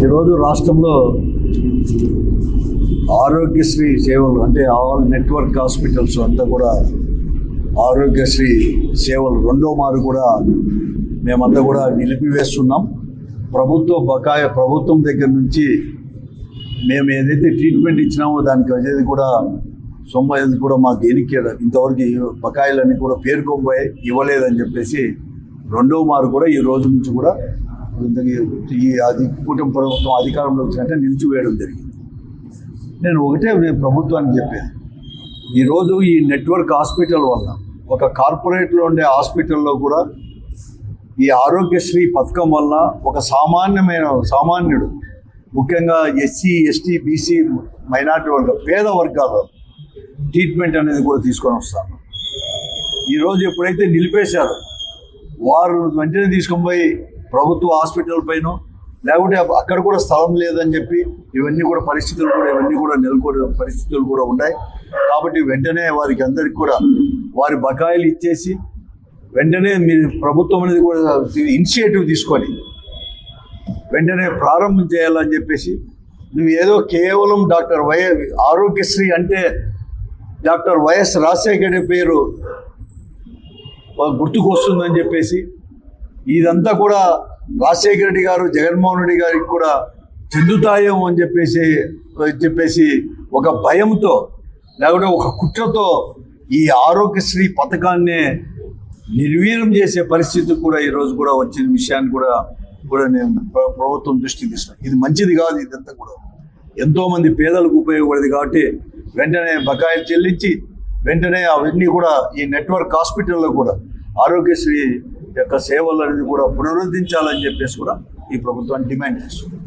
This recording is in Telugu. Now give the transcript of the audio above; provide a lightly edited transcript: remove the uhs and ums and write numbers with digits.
ఈరోజు రాష్ట్రంలో ఆరోగ్యశ్రీ సేవలు అంటే ఆల్ నెట్వర్క్ హాస్పిటల్స్ అంతా కూడా ఆరోగ్యశ్రీ సేవలు రెండో మారు కూడా మేమంతా కూడా నిలిపివేస్తున్నాం. ప్రభుత్వం దగ్గర నుంచి మేము ఏదైతే ట్రీట్మెంట్ ఇచ్చినామో దానికి అనేది కూడా సొమ్ము అనేది కూడా మాకు ఎనికి ఇంతవరకు బకాయిలన్నీ కూడా పేర్కొనిపోయి ఇవ్వలేదని చెప్పేసి రెండో మారు కూడా ఈ రోజు నుంచి కూడా కూటమి ప్రభుత్వం అధికారంలో వచ్చినట్టే నిలిచివేయడం జరిగింది. నేను ప్రభుత్వానికి చెప్పేది, ఈరోజు ఈ నెట్వర్క్ హాస్పిటల్ వల్ల ఒక కార్పొరేట్లో ఉండే హాస్పిటల్లో కూడా ఈ ఆరోగ్యశ్రీ పథకం వల్ల ఒక సామాన్యుడు ముఖ్యంగా ఎస్సీ ఎస్టీ బీసీ మైనార్టీ పేద వర్గాలు ట్రీట్మెంట్ అనేది కూడా తీసుకొని వస్తాను. ఈరోజు ఎప్పుడైతే నిలిపేశారో వారు వెంటనే తీసుకొని పోయి ప్రభుత్వ హాస్పిటల్ పైన లేకుంటే అక్కడ కూడా స్థలం లేదని చెప్పి ఇవన్నీ కూడా నెలకొనే పరిస్థితులు కూడా ఉన్నాయి. కాబట్టి వెంటనే వారికి అందరికి కూడా వారి బకాయిలు ఇచ్చేసి వెంటనే మీరు ప్రభుత్వం అనేది కూడా ఇనిషియేటివ్ తీసుకొని వెంటనే ప్రారంభం చేయాలని చెప్పేసి, నువ్వు ఏదో కేవలం ఆరోగ్యశ్రీ అంటే డాక్టర్ వైఎస్ రాజశేఖర పేరు గుర్తుకు వస్తుందని చెప్పేసి ఇదంతా కూడా రాజశేఖర రెడ్డి గారు జగన్మోహన్ రెడ్డి గారికి కూడా చెందుతాయేమో అని చెప్పేసి ఒక భయంతో లేకుంటే ఒక కుట్రతో ఈ ఆరోగ్యశ్రీ పథకాన్ని నిర్వీర్యం చేసే పరిస్థితి కూడా ఈరోజు కూడా వచ్చిన విషయాన్ని కూడా నేను ప్రభుత్వం దృష్టికి తీసుకున్నాను. ఇది మంచిది కాదు. ఇదంతా కూడా ఎంతోమంది పేదలకు ఉపయోగపడేది కాబట్టి వెంటనే బకాయిలు చెల్లించి వెంటనే అవన్నీ కూడా ఈ నెట్వర్క్ హాస్పిటల్లో కూడా ఆరోగ్యశ్రీ యొక్క సేవలు అనేది కూడా పునరుద్ధరించాలని చెప్పేసి కూడా ఈ ప్రభుత్వాన్ని డిమాండ్ చేస్తుంది.